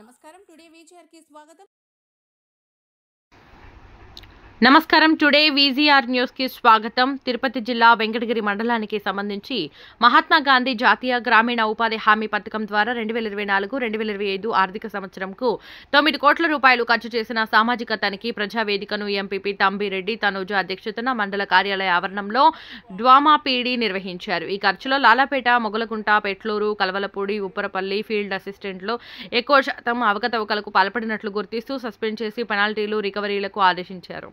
నమస్కారం టుడే వీజీఆర్ కి స్వాగతం. నమస్కారం టుడే వీజీఆర్ న్యూస్ కి స్వాగతం. తిరుపతి జిల్లా వెంకటగిరి మండలానికి సంబంధించి మహాత్మా గాంధీ జాతీయ గ్రామీణ ఉపాధి హామీ పథకం ద్వారా 2024-2025 ఆర్థిక సంవత్సరంకు 9 కోట్ల రూపాయలు ఖర్చు చేసిన సామాజిక తనిఖీ ప్రజావేదికను ఎంపీపీ తంబిరెడ్డి తనూజ అధ్యక్షతన మండల కార్యాలయ ఆవరణంలో డ్వామా పీడీ నిర్వహించారు. ఈ ఖర్చులో లాలాపేట, మొగలకుంట, పెట్లూరు, కలవలపూడి, ఉప్పరపల్లి ఫీల్డ్ అసిస్టెంట్లు ఎక్కువ శాతం అవకతవకలకు పాల్పడినట్లు గుర్తిస్తూ సస్పెండ్ చేసి పెనాల్టీలు, రికవరీలకు ఆదేశించారు.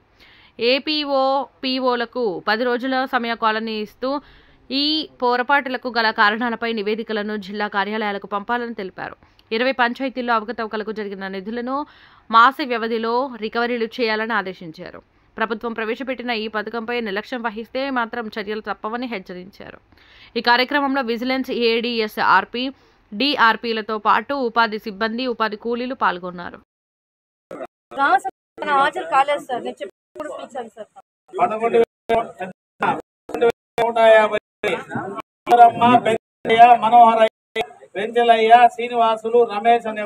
ఏపీఓ పీఓలకు 10 రోజుల సమయకాలాన్ని ఇస్తూ ఈ పొరపాటులకు గల కారణాలపై నివేదికలను జిల్లా కార్యాలయాలకు పంపాలని తెలిపారు. 20 పంచాయతీల్లో అవకతవకలకు జరిగిన నిధులను మాస వ్యవధిలో రికవరీలు చేయాలని ఆదేశించారు. ప్రభుత్వం ప్రవేశపెట్టిన ఈ పథకంపై నిర్లక్ష్యం వహిస్తే మాత్రం చర్యలు తప్పవని హెచ్చరించారు. ఈ కార్యక్రమంలో విజిలెన్స్, ఏడీఎస్, ఆర్పీ, డిఆర్పీలతో పాటు ఉపాధి సిబ్బంది, ఉపాధి కూలీలు పాల్గొన్నారు. మనోహరయ్య, పెంచలయ్య, శ్రీనివాసులు, రమేష్ అనే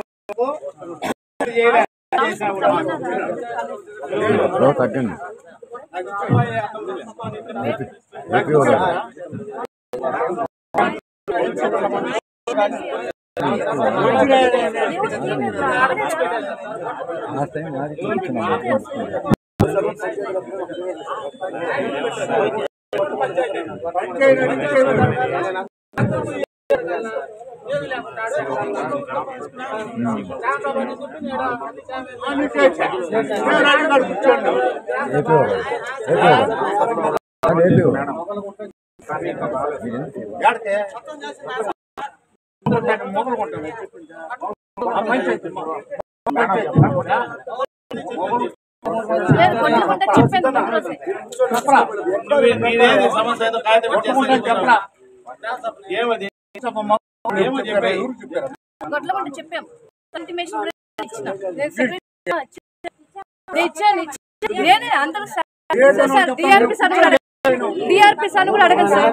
సమస్య చెప్పాం. డిఆర్పీ సార్ కూడా అడగండి సార్.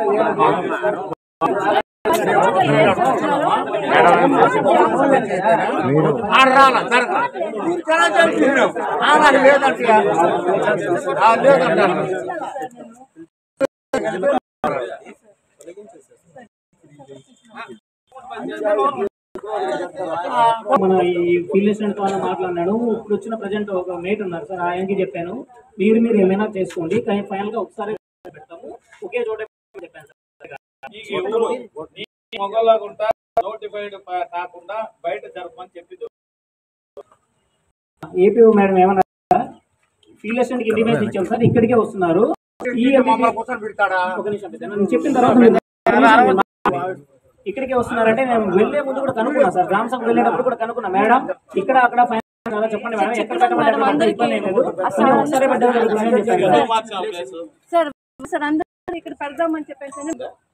మన ఈ ఫీల్డ్ వాళ్ళ మాట్లాడినాడు. ఇప్పుడు వచ్చిన ప్రజెంట్ ఒక మేట్ ఉన్నారు సార్, ఆయనకి చెప్పాను మీరు ఏమైనా చేసుకోండి, కానీ ఫైనల్ గా ఒకసారి పెడతాము, ఒకే చోట చెప్పాను సార్. నోటిఫైడ్ కాకుండా బయట జరపమని చెప్పి ఏపీ మేడం ఏమన్నా ఫీల్డ్ అసిస్టెంట్ కి ఇంటిమేషన్ ఇచ్చాం సార్, ఇక్కడికే వస్తున్నారు. ఒక నిమిషం చెప్పిన తర్వాత ఇక్కడికే వస్తున్నారంటే నేను వెళ్లే ముందు కూడా కనుక్కున్నా సార్, గ్రామ సభకు వెళ్ళేటప్పుడు కూడా కనుక్కున్నా. మేడం ఇక్కడ అక్కడ చెప్పండి మేడం, ఎక్కడ పెట్టమంటే ఇబ్బంది ఏం లేదు, ఒకసారి ఇక్కడ పెడదామని చెప్పేసి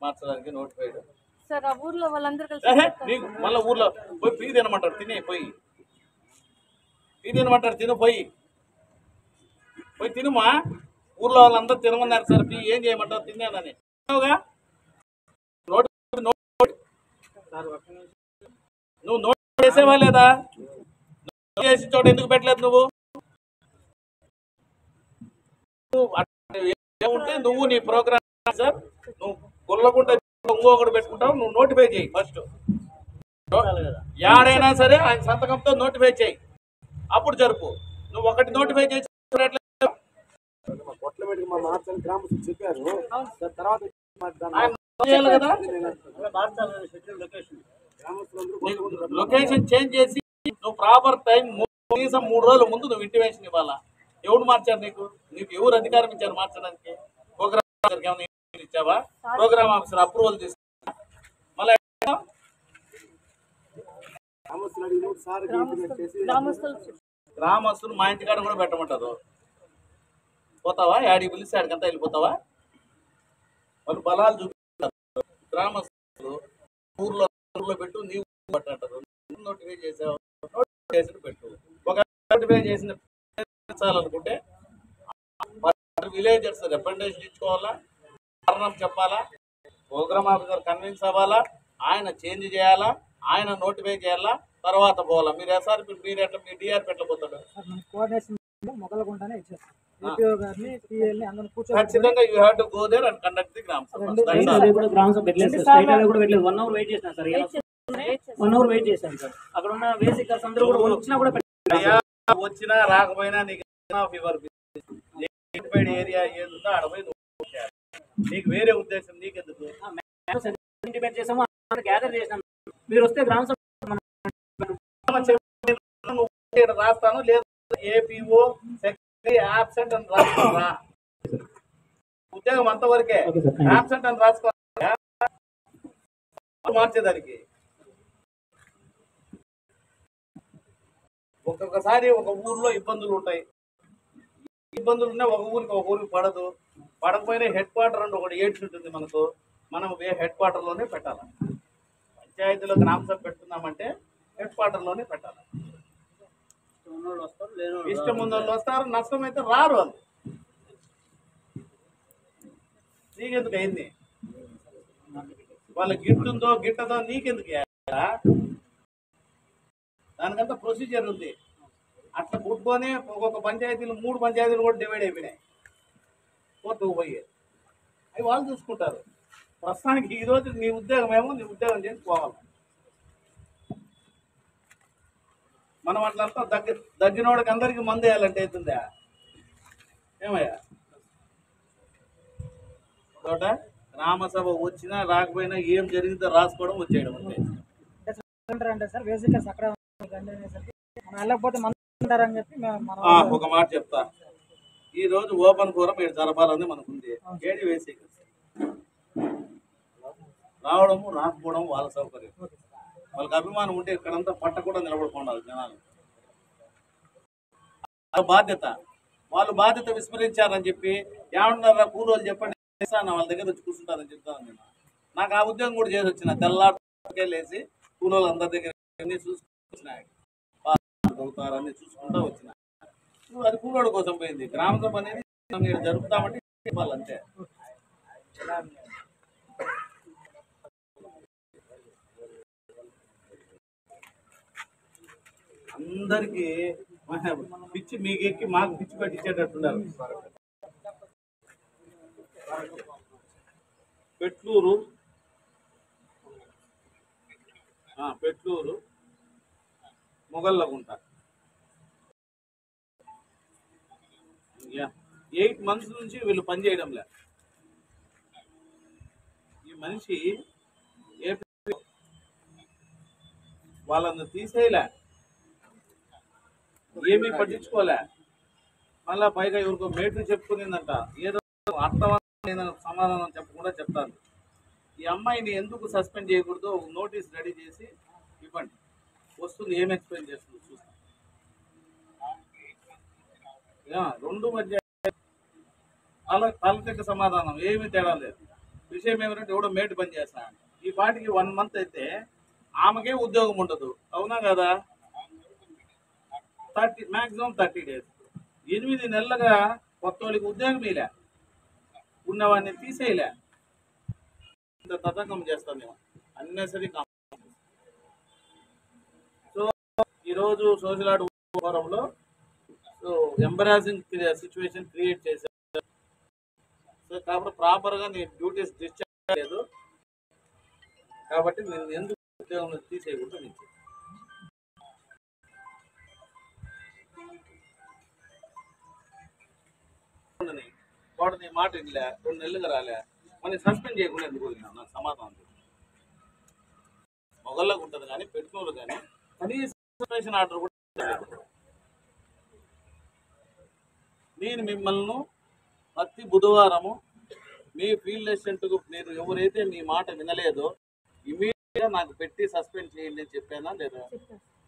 మార్చడానికి నోటిఫైడ్ సార్. ఆ ఊర్లో వాళ్ళందరూ కలిసి మళ్ళీ ఊర్లో పోయి పీ తినమంటారు, తినే పోయి పీ తినమంటారు, తిను పోయి తినుమా. ఊర్లో వాళ్ళందరూ తినమన్నారు సార్, పీ ఏం చేయమంటారు, తిన్నానని. నువ్వు నోట్ చేసేవా లేదా? చేసి చోట ఎందుకు పెట్టలేదు నువ్వు? ఏముంటే నువ్వు నీ ప్రోగ్రామ్ సార్, నువ్వు గుల్లకుంట ఇంకొకటి పెట్టుకుంటావు, నువ్వు నోటిఫై చేయి. ఫస్ట్ యాడైనా సరే ఆయన సంతకంతో నోటిఫై చేయి, అప్పుడు జరుపు. నువ్వు ఒకటి నోటిఫై చేసి లొకేషన్ చేంజ్ చేసి నువ్వు ప్రాపర్ టైం కనీసం 3 రోజుల ముందు నువ్వు ఇంటిమేషన్ ఇవ్వాలా. ఎవరు మార్చారు నీకు? ఎవరు అధికారం ఇచ్చారు మార్చడానికి? ప్రోగ్రామ్ ఆఫీసర్కి ఏమైనా ఇచ్చావా? ప్రోగ్రామ్ ఆఫీసర్ అప్రూవల్ తీసుకున్నా మళ్ళీ గ్రామస్తులు మా ఇంటికాడ కూడా పెట్టమంటారు. పోతావా? యాడికి పిలిస్తే ఆడికంతా వెళ్ళిపోతావా? వాళ్ళు బలాలు చూపిస్తారు. గ్రామస్తులు ఊర్లో పెట్టు, నీవు పట్టంటారు. నోటిఫై చేసావు, నోటిఫికేషన్ పెట్టు. ఒక నోటిఫై చేసిన అనుకుంటే విలేజర్స్ రిప్రజెంటేషన్ ఇచ్చుకోవాలా, కారణం చెప్పాలా, ప్రోగ్రామ్ ఆఫీసర్ కన్విన్స్ అవ్వాలా, ఆయన చేంజ్ చేయాలా, ఆయన నోటిఫై చేయాలా. తర్వాత పోవాలా మీరు ఎస్ఆర్పి మీరు ఎట్లా మీ డిఆర్పి ఎట్లా పోతాడు మొదలకుండానే ఇచ్చారు ఖచ్చితంగా you have to go there and conduct the gram sabha. గ్రామ సభ పెట్టలేదు సార్, కూడా పెట్టలేదు. 1 hour వెయిట్ చేశాను సార్, 1 hour వెయిట్ చేశాను సార్. అక్కడ ఉన్న బేసిక్ అందరూ కూడా వచ్చినా కూడా వచ్చినా రాకపోయినా నీకు ఏరియా ఏదుందో ఆడపోయి నీకు వేరే ఉద్దేశం నీకెందుకు చేసాము, గ్యాదర్ చేసాం. మీరు వస్తే గ్రామ సభ రాస్తాను లేదు ఏపీఓ సెక్రటరీ ఆబ్సెంట్ అని రాసుకోరా, ఉద్యోగం అంతవరకే. ఆబ్సెంట్ అని రాసుకో మార్చేదానికి. ఒక్కొక్కసారి ఒక ఊర్లో ఇబ్బందులు ఉంటాయి, ఇబ్బందులు ఉన్నాయి. ఒక ఊరికి పడదు, పడకపోయినా హెడ్ క్వార్టర్ అంటే ఒకటి ఏడ్స్ ఉంటుంది మనకు. మనం హెడ్ క్వార్టర్లోనే పెట్టాలి. పంచాయతీలో గ్రామ సభ పెడుతున్నామంటే హెడ్ క్వార్టర్లోనే పెట్టాలి. ఇష్టం ఉన్న వాళ్ళు వస్తారు, నష్టం అయితే రారు. వాళ్ళు నీకెందుకు అయింది, వాళ్ళకి గిట్టుందో గిట్టదో నీకెందుకు? దానికంతా ప్రొసీజర్ ఉంది. అట్లా పుట్టుకొని ఒక్కొక్క పంచాయతీలు 3 పంచాయతీలు కూడా డివైడ్ అయిపోయినాయి కోర్టుకు పోయి. అవి వాళ్ళు చూసుకుంటారు. ప్రస్తుతానికి ఈరోజు నీ ఉద్యోగం ఏమో నీ ఉద్యోగం చేసి పోవాలి. మనం అట్లంతా దగ్గినోడికి అందరికీ మందు వేయాలంటే అవుతుందా? ఏమయ్యా చోట గ్రామ సభ వచ్చినా రాకపోయినా ఏం జరిగిందో రాసుకోవడం వచ్చేయడం అంతే. ఒక మాట చెప్తా, ఈ రోజు ఓపెన్ ఫోరం ఏడు జరపాలని మనకుంది. ఏడి వేసి రావడము రాకపోవడం వాళ్ళ సౌకర్యం. వాళ్ళకి అభిమానం ఉంటే ఇక్కడంతా పట్ట కూడా నిలబడుకున్నారు జనాలు. బాధ్యత, వాళ్ళు బాధ్యత విస్మరించారని చెప్పి ఏమన్నారా కూలోళ్ళు చెప్పండి వాళ్ళ దగ్గర వచ్చి కూర్చుంటారని చెప్తాను నేను. నాకు ఆ ఉద్యోగం కూడా చేసి వచ్చిన తెల్లారిలేసి కూలోళ్ళు అందరి దగ్గర అన్ని చూసుకొచ్చినాయి, అవుతారని చూసుకుంటా వచ్చిన. అది కూలోడు కోసం పోయింది. గ్రామ సభ అనేది మీరు జరుపుతామంటే వాళ్ళంతే. అందరికి పిచ్చి మీకు ఎక్కి మాకు పిచ్చి పట్టించేటట్టున్నారు. పెట్లూరు మొగళ్ళగుంట 8 months నుంచి వీళ్ళు పనిచేయడం లే. ఈ మనిషి వాళ్ళని తీసేయలే, ఏమీ పట్టించుకోలే. మళ్ళా పైగా ఎవరికో మేట్లు చెప్పుకునిందంట, ఏదో అర్థవంతమైన సమాధానం చెప్పకుండా చెప్తాను. ఈ అమ్మాయిని ఎందుకు సస్పెండ్ చేయకూడదు, నోటీస్ రెడీ చేసి ఇవ్వండి, వస్తుంది ఏం ఎక్స్ప్లెయిన్ చేస్తుంది చూస్తాం. 2 మధ్య తలకెక్క సమాధానం ఏమీ తేడా లేదు. విషయం ఏమిటంటే ఎవడో మేటు పని చేస్తాను. ఈ పాటికి 1 month అయితే ఆమెకే ఉద్యోగం ఉండదు, అవునా కదా? మ్యాక్సిమం 30 days, 8 నెలలుగా కొత్త వాళ్ళకి ఉద్యోగం ఇలా ఉన్నవాడిని తీసేయలే. ఇంత తతంగం చేస్తాం మేము, అన్నెసరీ. సో ఈరోజు సోషల్ ఆర్ట్ ఫోరంలో ఎంబరాసింగ్ సిచ్యువేషన్ క్రియేట్ చేశారు. సో కాబట్టి ప్రాపర్గా నీ డ్యూటీస్ డిశ్చార్జ్ లేదు కాబట్టి నేను ఎందుకు ఉద్యోగం తీసేయకుండా నుంచి వాడు నీ మాట ఇట్లే 2 నెలలుగా రాలే, మనకి సస్పెండ్ చేయకుండా ఎందుకు పోయినా నాకు సమాధానం. మొగళ్ళకు ఉంటుంది కానీ పెట్టుకోరు కానీ కనీసం సస్పెన్షన్ ఆర్డర్ కూడా. నేను మిమ్మల్ని ప్రతి బుధవారము మీ ఫీల్డ్ అసిస్టెంట్కు మీరు ఎవరైతే మీ మాట వినలేదో ఇమీడియట్గా నాకు పెట్టి సస్పెండ్ చేయండి అని చెప్పానా లేదా?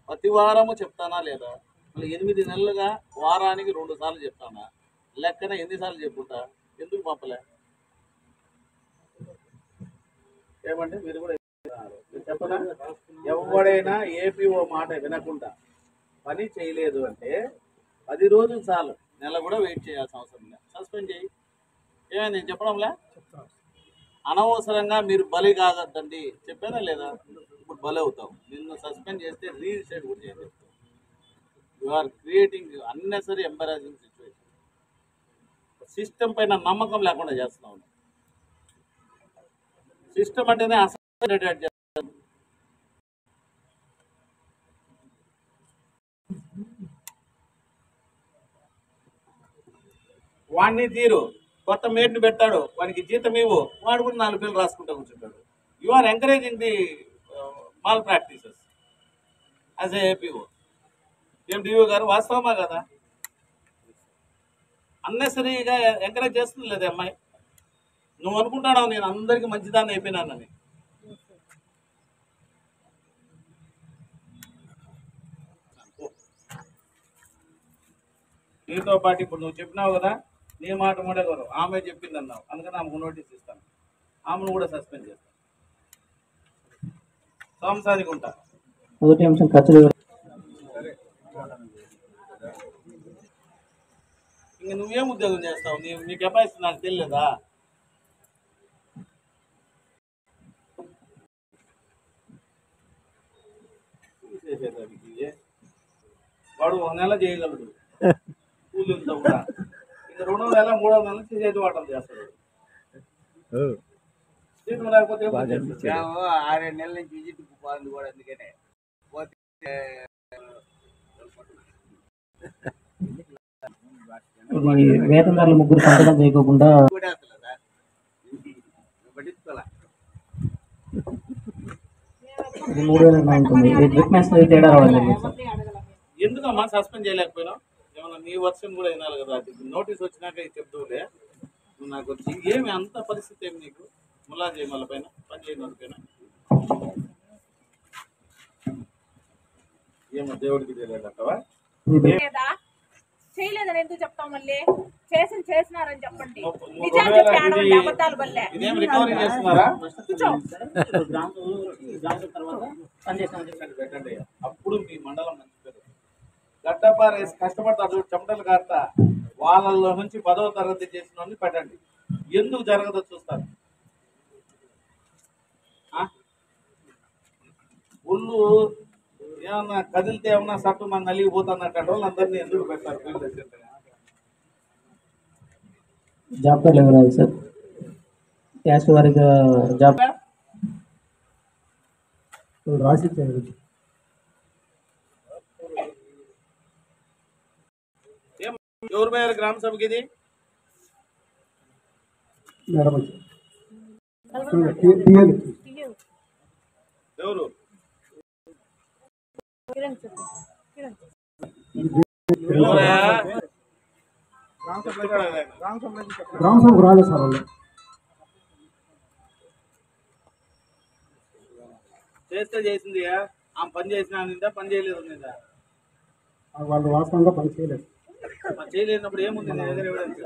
ప్రతి వారము చెప్తానా లేదా? మళ్ళీ 8 నెలలుగా వారానికి 2 సార్లు చెప్తానా? లెక్కన ఎన్నిసార్లు చెప్పుకుంటా? ఎందుకు పంపలే? ఏమంటే మీరు కూడా చెప్పనా? ఎవడైనా ఏపీఓ మాట వినకుండా పని చేయలేదు అంటే 10 రోజులు చాలు, నెల కూడా వెయిట్ చేయాల్సిన అవసరం లేదు, సస్పెండ్ చేయి. ఏమైంది నేను చెప్పడంలే? అనవసరంగా మీరు బలి కాగద్దండి, చెప్పానా లేదా? ఇప్పుడు బలవుతావు. నిన్ను సస్పెండ్ చేస్తే రీఇన్స్టేట్ కూడా చేయలేదు. You are creating unnecessary embarrassing situation. System పైన నమ్మకం లేకుండా చేస్తున్నావు. సిస్టమ్ అంటేనే అసలు చేస్తాను. వాడిని తీరు, కొత్త మేట్ని పెట్టాడు, వానికి జీతం ఇవ్వు, వాడు కూడా 4 పేర్లు రాసుకుంటూ కూర్చుంటాడు. You are encouraging the malpractices as a APO. ఏం డిఓ గారు, వాస్తవమా కదా? అన్నెసరీగా ఎంకరేజ్ చేస్తుంది లేదా అమ్మాయి? నువ్వు అనుకుంటావు నేను అందరికీ మంచిదాన్ని అయిపోయినానని. నీతో పాటు ఇప్పుడు నువ్వు చెప్పినావు కదా, నీ మాట మూడే గారు ఆమె చెప్పింది అన్నావు, అందుకని ఆమెకు నోటీస్ ఇస్తాను. ఆమెను కూడా సస్పెండ్ చేస్తాను. సంసారికి ఉంటా. మొదటి అంశం ఖర్చులు. ఇంక నువ్వేం ఉద్యోగం చేస్తావు? నీ కెపాసిటీ నాకు తెలియదా? వాడు 1 నెల చేయగలడు కూలీలతో కూడా. ఇంకా 2వ నెల 3వ నెల చేతి వాటం చేస్తాడు. జీతం లేకపోతే 6 నెలల నుంచి విజిట్ పోయింది కూడా. అందుకనే వేతనదారులు 3 సంతకం చేయకుండా పట్టించుకోలే. 3,000 ఉంటుంది. రిక్వెస్ట్ తేడా రావాలి. ఎందుకమ్మా సస్పెండ్ చేయలేకపోయినావు? ఏమన్నా నీ వర్షన్ కూడా వినాలి కదా. నోటీస్ వచ్చినాక చెప్తూలే. నువ్వు నాకు వచ్చి ఏమి అంత పరిస్థితి ఏమి నీకు? ముల్లా చేయమల పైన పని చేయని వాళ్ళ పైన ఏమో దేవుడికి తెలియదంటావా? చేయలేదని ఎందుకు చెప్తాం? మళ్ళీ చేసినారని చెప్పండి. ఇదేం రికవరీ చేస్తున్నారా? పెట్టండి. అప్పుడు మీ మండలం మంచి పేరు. గడ్డపారేసి కష్టపడతారు, చెమటలు కాస్తా వాళ్ళలో నుంచి 10వ తరగతి చేసిన వాళ్ళని పెట్టండి. ఎందుకు జరగదో చూస్తారు. ఒళ్ళు ఏమన్నా కదిలితే ఏమన్నా సట్టు మన నలిగిపోతున్నట్టు వాళ్ళందరినీ ఎందుకు పెడతారు? జాబ్ కార్డు ఎవరు రాదు సార్? క్యాస్ట్ వారికి జాబ్ రాసి ఎవరు పోయారు గ్రామ సభకి? ఇది ఎవరు? గ్రామ సభకు రాలేదు సార్. వాళ్ళు చేస్తే చేసింది. ఆమె పని చేసినా నిందా, పని చేయలేదు నిందా? వాళ్ళు వాస్తవంగా పని చేయలేదు. చేయలేనప్పుడు ఏముంది నీ దగ్గర ఎవిడెన్స్?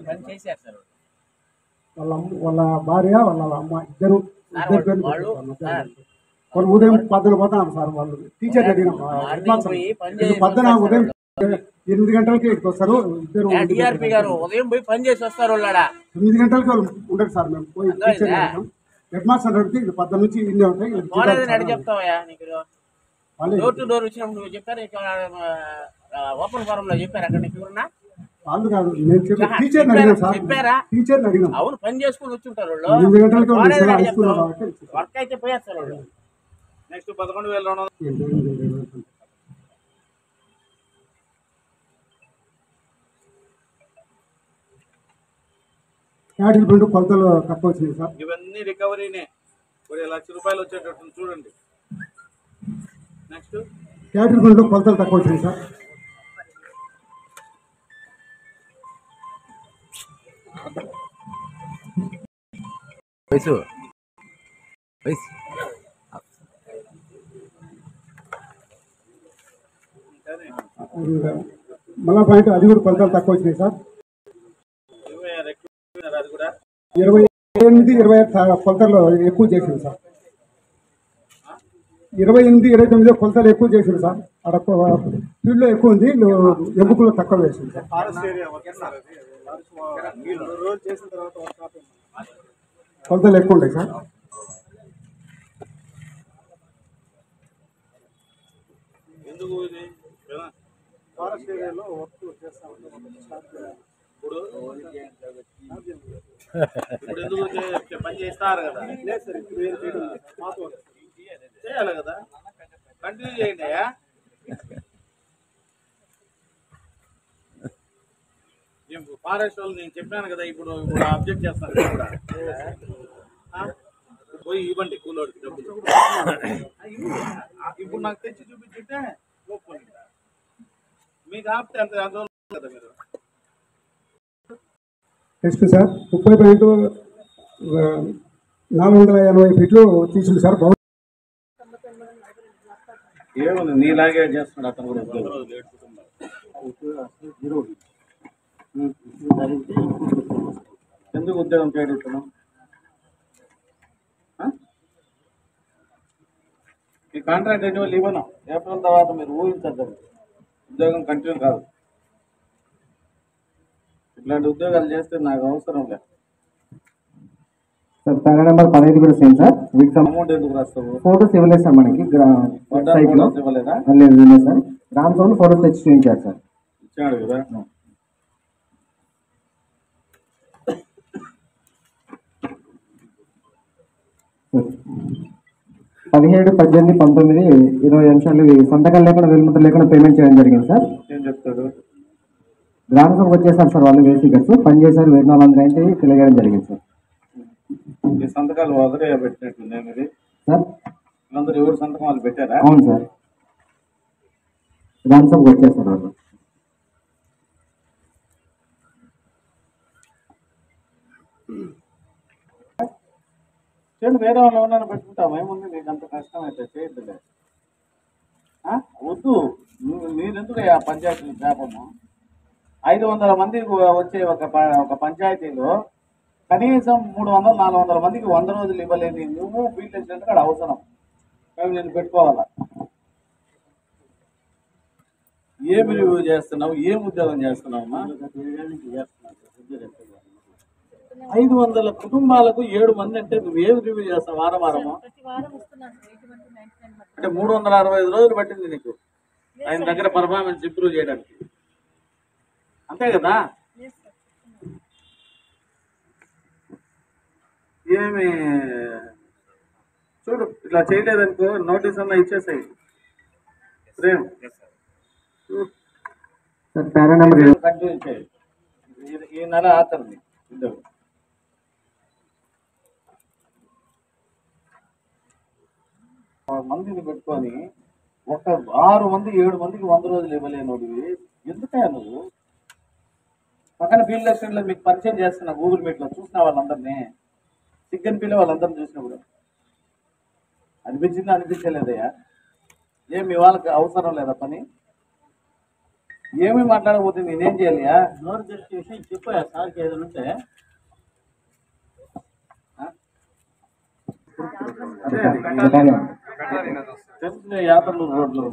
పని చేశారు సార్. వాళ్ళ భార్య వాళ్ళ అమ్మ ఇద్దరు వాళ్ళు ఉదయం 10 పోతాం సార్. వాళ్ళు టీచర్ అడిగిన 10 ఉదయం 8 గంటలకి వస్తారు ఇద్దరు. డిఆర్పి గారు ఉదయం పోయి పని చేసి వస్తారు. 9 గంటలకి వాళ్ళు ఉండదు సార్. మేము పోయి టీచర్ హెడ్ మాస్టర్ అడిగితే 10 నుంచి ఇన్ని ఉంటాయి. చెప్తావా? నీకు డోర్ టు డోర్ వచ్చినప్పుడు నువ్వు చెప్పారు, ఓపెన్ ఫారం లో చెప్పారు. అక్కడ నీకు ఎవరన్నా వాళ్ళు కాదు, నేను టీచర్ అడిగాను సార్. చెప్పారా? టీచర్ అడిగాను. అవును, పని చేసుకుని వచ్చుంటారు. 8 గంటలకి వర్క్ అయితే పోయేస్తారు. నెక్స్ట్ 11,200. క్యాటిల్ బండు కొలతలు తక్కువ వచ్చినాయి సార్. ఇవన్నీ రికవరీనే. 1 లక్ష రూపాయలు వచ్చేటట్టు చూడండి. నెక్స్ట్ క్యాటిల్ బండు కొలతలు తక్కువ వచ్చినాయి సార్. మళ్ళా పాయింట్ అది కూడా కొలతలు తక్కువ వచ్చినాయి సార్. 28, 28 కొలతలు ఎక్కువ చేసింది సార్. 28, 29 కొలతలు ఎక్కువ చేసింది సార్. అక్కడ ఫీల్డ్లో ఎక్కువ ఉంది, ఎముకలు తక్కువ వేసింది సార్. కొలతలు ఎక్కువ ఉంటాయి సార్. ఎందుకు ఇది ఫారెస్ట్ ఏరియాలో వర్క్ చేస్తామంటే ఇప్పుడు ఎందుకు పని చేస్తారు కదా లేదు సార్ ఇప్పుడు వేరే చేయడం లేదు. మాకు చేయాలి కదా కంటిన్యూ చేయండి అయ్యా. ఫారెస్ట్ వాళ్ళు నేను చెప్పాను కదా ఇప్పుడు అబ్జెక్ట్ చేస్తారు కూడా పోయి ఇవ్వండి కూలోడికి డబ్బులు. ఇప్పుడు నాకు తెచ్చి చూపించుంటే మీకు ఆపితే అంత రోజులు కదా మీరు. నెక్స్ట్ సార్ 30.480 ఫీట్లు తీసింది సార్. ఏముంది నీలాగే చేస్తున్నాడు అతను కూడా ఎందుకు ఉద్యోగం చేయగలుగుతున్నాం? ఈ కాంట్రాక్ట్ రెన్యువల్ ఇవ్వను. ఏప్రిల్ తర్వాత మీరు ఊహించద్దు, ఉద్యోగం కంటిన్యూ కాదు. ఇట్లాంటి ఉద్యోగాలు చేస్తే నాకు అవసరం లేదు. సార్ పారా నెంబర్ 15 కూడా సేమ్ సార్. వీటికి అమౌంట్ ఎందుకు రాస్తావు? ఫోటోస్ ఇవ్వలేదు సార్ మనకి సైట్ లో. ఇవ్వలేదా? లేదు సార్. రామ్ సౌండ్ ఫోటోస్ తెచ్చి చూపించారు సార్. ఇచ్చాడు కదా. 17, 18, 19, 20 నిమిషాలు సంతకాలు లేకుండా వెలుముద్ర లేకుండా పేమెంట్ చేయడం జరిగింది సార్. ఏం చెప్తాడు? గ్రామ సభకు వచ్చేసారు సార్ వాళ్ళు వేసికర్స్ పని చేశారు. వేరే వాళ్ళందరూ ఏంటి తెలియజేయడం జరిగింది సార్. ఈ సంతకాలు వదలే పెట్టినట్టు నేను ఇది సార్ అందరూ ఎవరు సంతకం వాళ్ళు పెట్టారా? అవును సార్. గ్రామ సభకు వచ్చేసారు వాళ్ళు. వేరే వాళ్ళు ఎవరైనా పెట్టుకుంటాం ఏముంది, నీకు అంత కష్టం అయితే చేయొద్దులే. వద్దు, మీరెందుకు ఆ పంచాయతీ శాపము? 500 మందికి వచ్చే ఒక పంచాయతీలో కనీసం 300-400 మందికి 100 రోజులు ఇవ్వలేదు. నువ్వు ఫీల్డ్ అసిస్టెంట్ అక్కడ అవసరం, మేము నేను పెట్టుకోవాలా. ఏమి రివ్యూ చేస్తున్నావు? ఏం ఉద్యోగం చేస్తున్నావమ్మా? 500 కుటుంబాలకు 7 మంది అంటే నువ్వేమి రివ్యూ చేస్తావు? వారం వారము అంటే 365 రోజులు పట్టింది నీకు ఆయన దగ్గర పర్ఫార్మెన్స్ ఇంప్రూవ్ చేయడానికి, అంతే కదా? ఏమి చూడు, ఇట్లా చేయలేదనుకో నోటీస్ అన్నా ఇచ్చేసాయి. ప్రేమ్ పారా నెంబర్ కంటిన్యూ చేయి. ఈ నెల ఆఖరిని ఉద్యోగం. మందిని పెట్టుకొని ఒక 6 మంది 7 మందికి 100 రోజులు ఇవ్వలేనోడివి ఎందుకయ్యా నువ్వు? పక్కన ఫీల్డ్ అసిస్టెంట్లో మీకు పరిచయం చేస్తున్నా గూగుల్ మీట్లో చూసిన వాళ్ళందరినీ, చికెన్ పిల్ల వాళ్ళందరినీ చూసినప్పుడు అనిపించిందా అనిపించలేదయ్యా? ఏమి వాళ్ళకి అవసరం లేదా పని? ఏమి మాట్లాడకపోతే నేనేం చేయాలియా? నోరు తెచ్చేసి చెప్పాయా సార్కి ఏదైనా ఉంటే? తెలుసు యాత్రలు రోడ్లు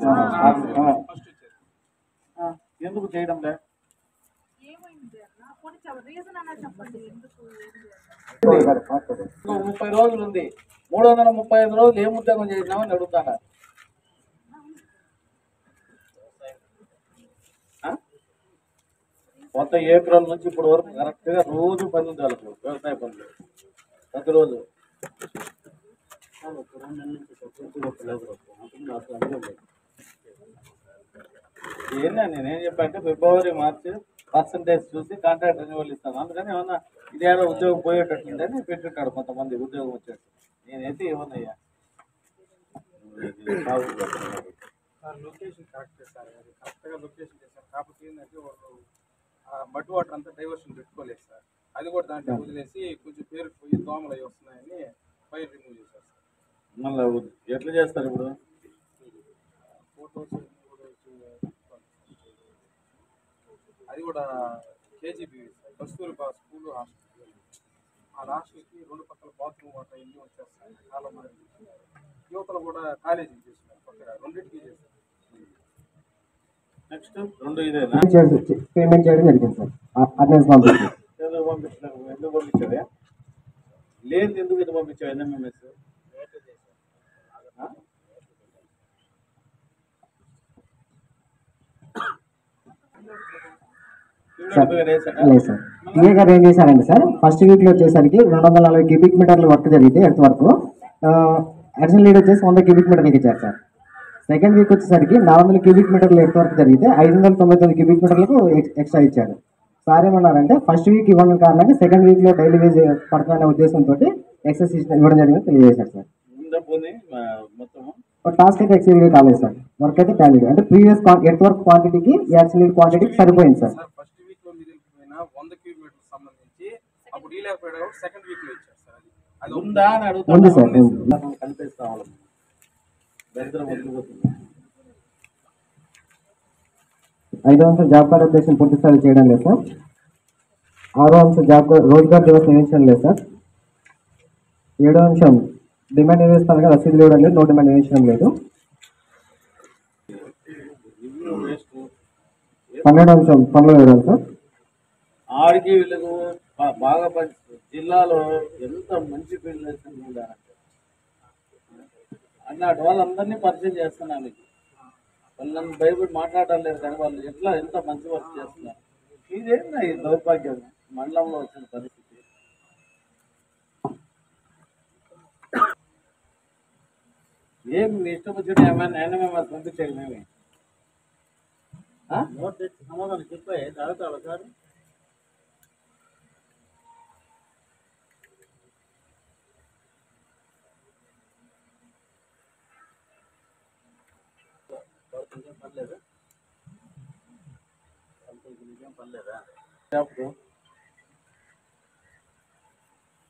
ఎందుకు చేయడం లే? 30 రోజులు ఉంది, 335 రోజులు ఏం ఉద్యోగం చేసినామని అడుగుతాను. కొత్త ఏప్రిల్ నుంచి ఇప్పుడు వరకు కరెక్ట్గా రోజు పని ఉంది వాళ్ళకు, వ్యవసాయ పనులు ప్రతిరోజు. ఏంటంటే నేనేం చెప్పంటే ఫిబ్రవరి, మార్చి పర్సంటేజ్ చూసి కాంట్రాక్ట్ రెన్యువల్ ఇస్తాను. అందుకని ఏమన్నా ఇదేదో ఉద్యోగం పోయేటట్టుందని పెట్టుంటాడు కొంతమంది ఉద్యోగం వచ్చేట్టు. నేనైతే ఏమన్నాయ్యా లొకేషన్ కరెక్ట్ సార్, కరెక్ట్గా లొకేషన్ చేశారు. కాకపోతే ఏంటంటే వాళ్ళు మడ్ వాటర్ అంతా డైవర్షన్ పెట్టుకోలేదు సార్. అది కూడా దాంట్లో వదిలేసి కొంచెం పేరు పోయి దోమలు అవి వస్తున్నాయని ఫైర్ రిమూవ్ చేశారు సార్. మళ్ళీ ఎట్లా చేస్తారు ఇప్పుడు? ఫోటోస్ అది కూడా KGB sir, Kasturba school hostel. ఆ హాస్టల్కి 2 పక్కల బాత్రూమ్ వాటర్ ఇల్లు వచ్చేస్తాయి. చాలా మంది యువతలు కూడా కాలేజీ చేస్తున్నారు, పక్కన రెండింటికి చేస్తారు. నెక్స్ట్ 2 ఇదేనా పేమెంట్ చేయడం జరిగింది సార్. అడ్వాన్స్ పంపించారు. ఎందుకు పంపించావా? లేదు ఎందుకు ఇది పంపించావు? NMMS సార్ లేదు సార్. టీఏ గారు ఏం చేశారంటే సార్, ఫస్ట్ వీక్లో వచ్చేసరికి 240 క్యూబిక్ మీటర్ల వర్క్ జరిగితే ఎర్త్ వర్క్, అడిషనల్ లీడ్ వచ్చేసి 100 క్యూబిక్ మీటర్లకి ఇచ్చారు సార్. సెకండ్ వీక్ వచ్చేసరికి 400 క్యూబిక్ మీటర్లు ఎర్త్ వర్క్ జరిగితే 599 క్యూబిక్ మీటర్లకు ఎక్స్ట్రా ఇచ్చారు. సార్ ఏమన్నారంటే ఫస్ట్ వీక్ ఇవ్వడం కారణంగా సెకండ్ వీక్లో డైలీ వేజ్ పడుతుందనే ఉద్దేశంతో ఎక్సెస్ ఇవ్వడం జరిగింది తెలియజేశారు సార్. టాస్క్ అయితే ఎక్సీడ్ కాలేదు సార్, వర్క్ అయితే టాలీ అంటే ప్రీవియస్ ఎర్త్ వర్క్ క్వాంటిటీకి యాక్చువల్ క్వాంటిటీకి సరిపోయింది సార్. ఫస్ట్ వీక్ లో మీరు 100 కిలోమీటర్లకు సంబంధించి అప్పుడు డీలేకపోయాడు కాబట్టి సెకండ్ వీక్ లో ఇచ్చారు సార్. అది ఉందా అని ఉంది సార్. అడుగుతాను. కనిపిస్తా దరిద్రం వదిలిపోతుంది. 5వ అంశం జాబ్ కార్డ్ అప్లికేషన్ పూర్తి స్థాయి చేయడం లేదు సార్. 6వ అంశం రోజ్గార్ దివస్ నిర్వహించడం లేదు సార్. 7వ అంశం డిమాండ్ నిర్వహిస్తాను రసీదులు ఇవ్వడం లేదు, నో డిమాండ్ నిర్వహించడం లేదు. 12వ అంశం పనులు వివరాలు సార్. ఆడికి వీళ్ళకు బాగా జిల్లాలో ఎంత మంచి ఫీల్డ్ ఉండాలంటే అన్నాడు వాళ్ళందరినీ పరిచయం చేస్తున్నా మీకు. వాళ్ళని భయపడి మాట్లాడటం లేదు కానీ వాళ్ళు ఎంత మంచి వర్క్ చేస్తున్నారు. ఇదేందా ఈ దౌర్భాగ్యం మండలంలో వచ్చిన పరిస్థితి. ఏం మీ ఇష్టం వచ్చిన ఏమైనా పంపించాలి మేమే నోట్ తెచ్చి సమాధానం చెప్పాయి అడుగుతావా సార్. పర్లేదా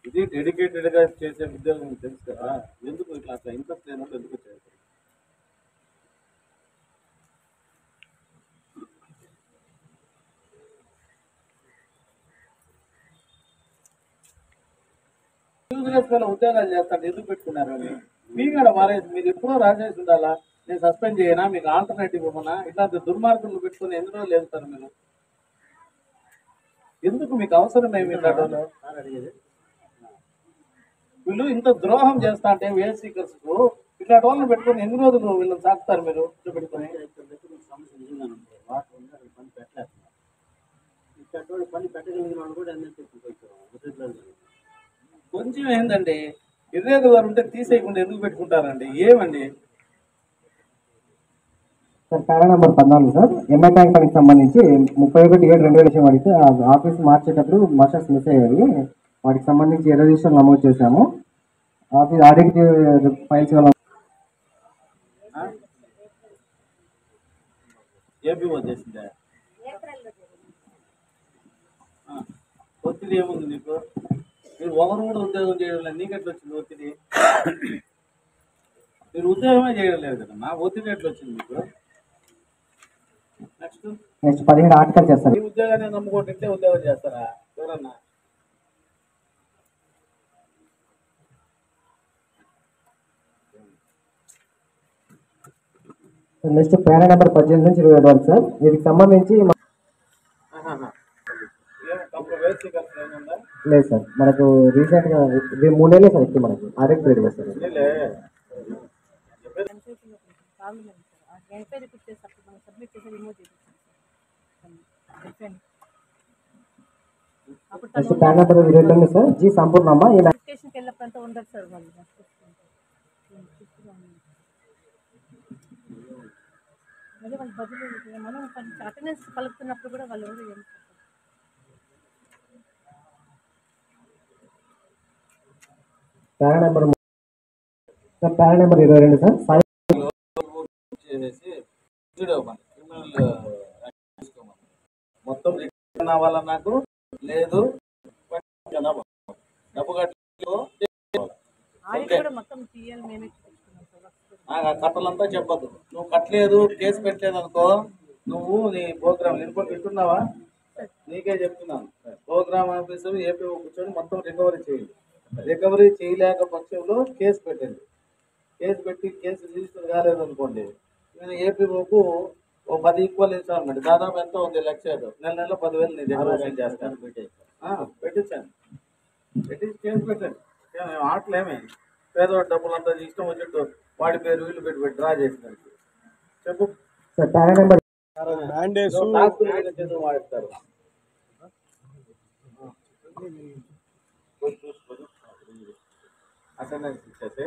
ఇది డెడికేటెడ్ గా చేసే ఉద్యోగం తెలుసు కదా. ఎందుకు ఇట్లా అట్లా ఇంట్రెస్ట్ లేనప్పుడు ఎందుకు చేస్తారు? ఉద్యోగాలు చేస్తాను ఎందుకు పెట్టుకున్నారు అని మీ కూడా మారేసి మీరు ఎప్పుడో రాసేసి ఉండాలా. నేను సస్పెండ్ చేయనా, మీకు ఆల్టర్నేటివ్ ఇవ్వనా? ఇట్లాంటి దుర్మార్గులు పెట్టుకుని ఎన్ని రోజులు వెళ్తారు మీరు? ఎందుకు మీకు అవసరం ఏమి ఇట్లాంటి వీళ్ళు ఇంత ద్రోహం చేస్తా అంటే వేల్ సీకర్స్ కు ఇట్లాంటి వాళ్ళని పెట్టుకుని ఎన్ని రోజులు వీళ్ళని సాగుతారు మీరు? పెట్టుకుని పని పెట్టగలిగిన వాళ్ళు కూడా కొంచెం ఏందండి ఇర్రెగ్యులర్ ఉంటే తీసేయకుండా ఎందుకు పెట్టుకుంటారండి? ఏమండి సార్ పారా నెంబర్ 14 సార్. ఎంఐ ట్యాంక్ పనికి సంబంధించి 31/7/2000 అడిగితే ఆఫీస్ మార్చేటప్పుడు మార్షల్స్ మిస్ అయ్యాయి. వాటికి సంబంధించి రిజిస్టర్ నమోదు చేశాము. ఆఫీస్ ఆడిట్ ఫైల్స్ ఏపీ వచ్చేసిందా? ఒత్తిడి ఏముంది నీకు? మీరు ఒకరు కూడా ఉద్యోగం చేయడం లేదు, నీకెట్లా వచ్చింది ఒత్తిడి? మీరు ఉద్యోగమే చేయడం లేదు కదా, నా ఒత్తిడి ఎట్లా వచ్చింది మీకు? నెక్స్ట్ 17 ఆర్టికల్ చేస్తారు. ఈ ఉద్యోగాన్ని నమ్ముకుంటుంటే ఉద్యోగం చేస్తారా ఎవరన్నా? నెక్స్ట్ పారా నెంబర్ 18 నుంచి 27 వరకు సార్. వీటికి సంబంధించి లేదు సార్, మనకు రీసెంట్ గా 3 నెలలే సార్ ఎక్కువ మనకు audit period sir. Next para number 29 sir. G Sampoornamma వెళ్ళినప్పుడు ఉండదు సార్ వాళ్ళు అదే వాళ్ళు బదులు మనం అటెండెన్స్ కలుపుతున్నప్పుడు కూడా వాళ్ళు ఎవరు ఏం పారా నెంబర్ 22 సార్. మొత్తం కావాలా నాకు లేదు డబ్బు కట్టలంతా చెప్పద్దు. నువ్వు కట్టలేదు కేసు పెట్టలేదు అనుకో, నువ్వు నీ ప్రోగ్రామ్ వింటున్నావా? నీకే చెప్తున్నాను. ప్రోగ్రామ్ ఆఫీసర్ ఏపీ కూర్చొని మొత్తం రికవరీ చేయండి. రికవరీ చేయలేక పక్షంలో కేసు పెట్టండి. కేసు పెట్టి కేసు రిజిస్టర్ కాలేదు అనుకోండి, నేను ఏపీఓకు 10 ఈక్వల్ ఇస్తాను. దాదాపు ఎంతో ఉంది 1,00,000. నెల 10,000 నీ దగ్గర చేస్తాను. పెట్టించాను, పెట్టి కేసు పెట్టండి. ఆటలేమే పేదవాడి డబ్బులు అంతా ఇష్టం వచ్చినట్టు వాడి పేరు వీళ్ళు పెట్టి డ్రా చేసినారు. చెప్పు పారా నెంబర్ వాడతారు. చూసుకొని అటెండెన్స్ ఇచ్చేస్తే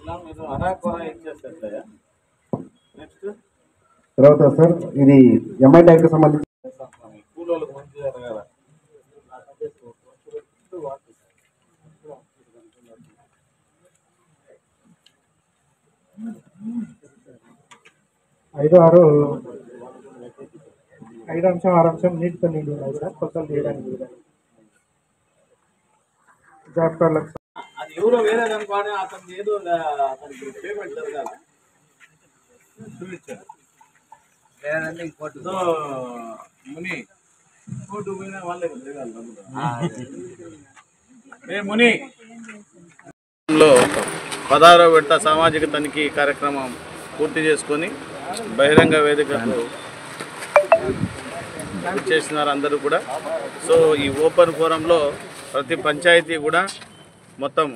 ఇలా మీరు అరాకొర ఇచ్చేస్తే నెక్స్ట్ తర్వాత సార్ ఇది ఎంఐ ట్యాక్కి సంబంధించి కూలోళ్ళకి మంచి జరగాల. 5, 6 అంశం నీట్ పన్నెండు ఉన్నాయి సార్ కొలతలు చేయడానికి జాబ్ కార్డులకు అది ఎవరో వేరే అనుకోని అతనికి ఏదో అతనికి పేమెంట్ జరగాల చూపించారు. సో ముని కోర్టు పోయినా వాళ్ళే జరగాలి. ముని 16వ విడత సామాజిక తనిఖీ కార్యక్రమం పూర్తి చేసుకొని బహిరంగ వేదికకు చేసినారు అందరూ కూడా. సో ఈ ఓపెన్ ఫోరంలో ప్రతి పంచాయతీ కూడా మొత్తం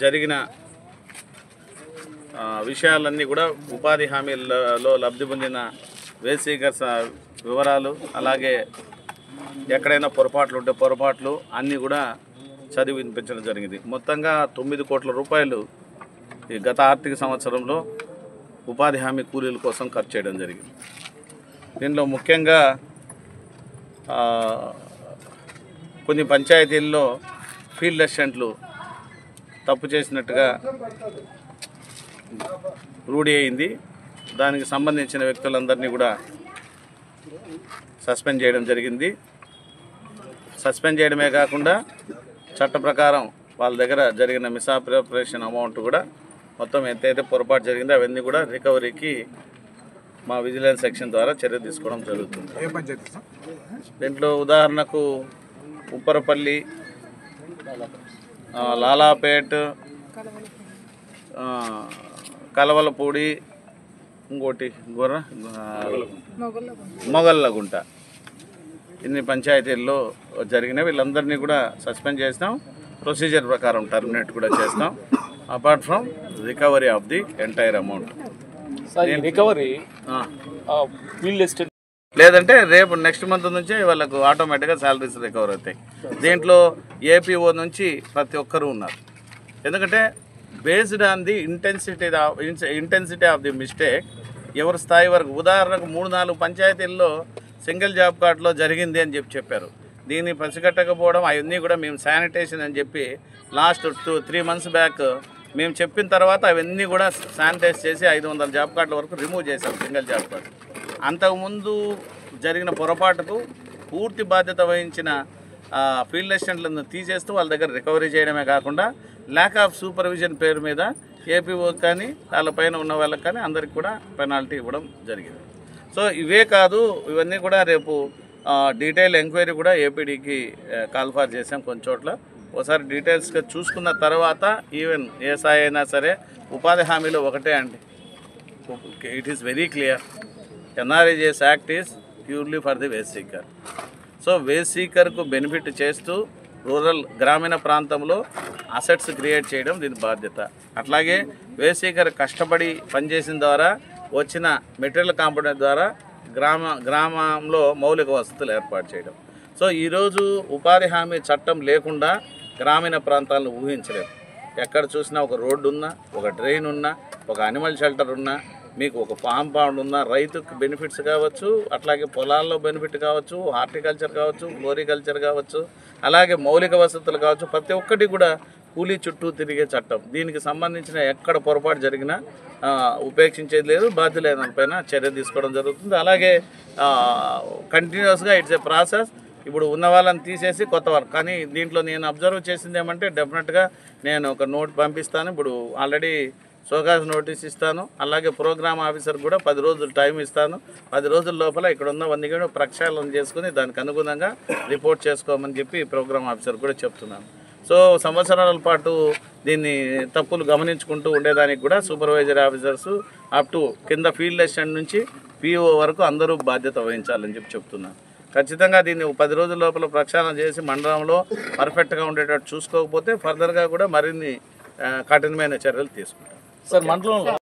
జరిగిన విషయాలన్నీ కూడా ఉపాధి హామీలలో లబ్ధి పొందిన వేసీకర్స్ వివరాలు, అలాగే ఎక్కడైనా పొరపాట్లు ఉంటే పొరపాట్లు అన్నీ కూడా చదివి వినిపించడం జరిగింది. మొత్తంగా 9 కోట్ల రూపాయలు ఈ గత ఆర్థిక సంవత్సరంలో ఉపాధి హామీ కూలీల కోసం ఖర్చు చేయడం జరిగింది. దీనిలో ముఖ్యంగా కొన్ని పంచాయతీల్లో ఫీల్డ్ అసిస్టెంట్లు తప్పు చేసినట్టుగా రూఢి అయింది. దానికి సంబంధించిన వ్యక్తులందరినీ కూడా సస్పెండ్ చేయడం జరిగింది. సస్పెండ్ చేయడమే కాకుండా చట్ట ప్రకారం వాళ్ళ దగ్గర జరిగిన మిస్అప్రోప్రియేషన్ అమౌంట్ కూడా మొత్తం ఎంతైతే పొరపాటు జరిగిందో అవన్నీ కూడా రికవరీకి మా విజిలెన్స్ సెక్షన్ ద్వారా చర్య తీసుకోవడం జరుగుతుంది. దీంట్లో ఉదాహరణకు ఉప్పరపల్లి, లాలాపేట్, కలవలపూడి, ఇంకోటి మొగల్లగుంట, ఇన్ని పంచాయతీల్లో జరిగిన వీళ్ళందరినీ కూడా సస్పెండ్ చేస్తాం. ప్రొసీజర్ ప్రకారం టర్మినేట్ కూడా చేస్తాం. Apart from recovery of the entire amount. Recovery లేదంటే రేపు నెక్స్ట్ మంత్ నుంచే వాళ్ళకు ఆటోమేటిక్గా శాలరీస్ రికవర్ అవుతాయి. దీంట్లో ఏపీఓ నుంచి ప్రతి ఒక్కరూ ఉన్నారు. ఎందుకంటే based on the intensity of the mistake ఎవరి స్థాయి వరకు. ఉదాహరణకు 3-4 పంచాయతీల్లో సింగిల్ జాబ్ కార్డులో జరిగింది అని చెప్పారు. దీన్ని పసిగట్టకపోవడం అవన్నీ కూడా మేము శానిటేషన్ అని చెప్పి లాస్ట్ 2-3 months బ్యాక్ మేము చెప్పిన తర్వాత అవన్నీ కూడా శానిటైజ్ చేసి 500 జాబ్ కార్డుల వరకు రిమూవ్ చేశాం సింగిల్ జాబ్ కార్డు. అంతకుముందు జరిగిన పొరపాటుకు పూర్తి బాధ్యత వహించిన ఫీల్డ్ అసిస్టెంట్లను తీసేస్తూ వాళ్ళ దగ్గర రికవరీ చేయడమే కాకుండా ల్యాక్ ఆఫ్ సూపర్విజన్ పేరు మీద ఏపీఓ కానీ వాళ్ళపైన ఉన్న వాళ్ళకి కానీ అందరికి కూడా పెనాల్టీ ఇవ్వడం జరిగింది. సో ఇవే కాదు, ఇవన్నీ కూడా రేపు డీటెయిల్ ఎంక్వైరీ కూడా ఏపీడీకి కాల్ఫార్ చేసాం కొన్ని చోట్ల. ఒకసారి డీటెయిల్స్గా చూసుకున్న తర్వాత ఈవెన్ ఏ స్థాయి అయినా సరే ఉపాధి హామీలో ఒకటే అండి, it is very clear, NREGS act is purely for the wage seeker. So wage సీకర్కు బెనిఫిట్ చేస్తూ రూరల్ గ్రామీణ ప్రాంతంలో అసెట్స్ క్రియేట్ చేయడం దీని బాధ్యత. అట్లాగే వేజ్ సీకర్ కష్టపడి పనిచేసిన ద్వారా వచ్చిన మెటీరియల్ కాంపోనెంట్ ద్వారా గ్రామంలో మౌలిక వసతులు ఏర్పాటు చేయడం. సో ఈరోజు ఉపాధి హామీ చట్టం లేకుండా గ్రామీణ ప్రాంతాలను ఊహించలేము. ఎక్కడ చూసినా ఒక రోడ్డు ఉన్నా, ఒక డ్రైన్ ఉన్నా, ఒక అనిమల్ షెల్టర్ ఉన్నా, మీకు ఒక ఫామ్ పౌండ్ ఉన్నా, రైతుకు బెనిఫిట్స్ కావచ్చు, అట్లాగే పొలాల్లో బెనిఫిట్ కావచ్చు, హార్టికల్చర్ కావచ్చు, ఫ్లోరికల్చర్ కావచ్చు, అలాగే మౌలిక వసతులు కావచ్చు, ప్రతి ఒక్కటి కూడా కూలీ చుట్టూ తిరిగే చట్టం. దీనికి సంబంధించిన ఎక్కడ పొరపాటు జరిగినా ఉపేక్షించేది లేదు, బాధ్యులైన పైన చర్య తీసుకోవడం జరుగుతుంది. అలాగే కంటిన్యూస్గా ఇట్స్ ఏ ప్రాసెస్. ఇప్పుడు ఉన్న వాళ్ళని తీసేసి కొత్త వాళ్ళు, కానీ దీంట్లో నేను అబ్జర్వ్ చేసింది ఏమంటే డెఫినెట్గా నేను ఒక నోట్ పంపిస్తాను. ఇప్పుడు ఆల్రెడీ సోకాస్ నోటీస్ ఇస్తాను. అలాగే ప్రోగ్రామ్ ఆఫీసర్ కూడా 10 రోజులు టైం ఇస్తాను. 10 రోజుల లోపల ఇక్కడ ఉన్న 100 కూడా ప్రక్షాళన చేసుకుని దానికి అనుగుణంగా రిపోర్ట్ చేసుకోమని చెప్పి ప్రోగ్రామ్ ఆఫీసర్ కూడా చెప్తున్నాను. సో సంవత్సరాల పాటు దీన్ని తప్పులు గమనించుకుంటూ ఉండేదానికి కూడా సూపర్వైజర్ ఆఫీసర్స్ అప్ టు కింద ఫీల్డ్ అసిస్టెంట్ నుంచి పీఓ వరకు అందరూ బాధ్యత వహించాలని చెప్తున్నాను. ఖచ్చితంగా దీన్ని 10 రోజుల లోపల ప్రక్షాళన చేసి మండలంలో పర్ఫెక్ట్గా ఉండేటట్టు చూసుకోకపోతే ఫర్దర్గా కూడా మరిన్ని కఠినమైన చర్యలు తీసుకుంటాం. సార్ మండలంలో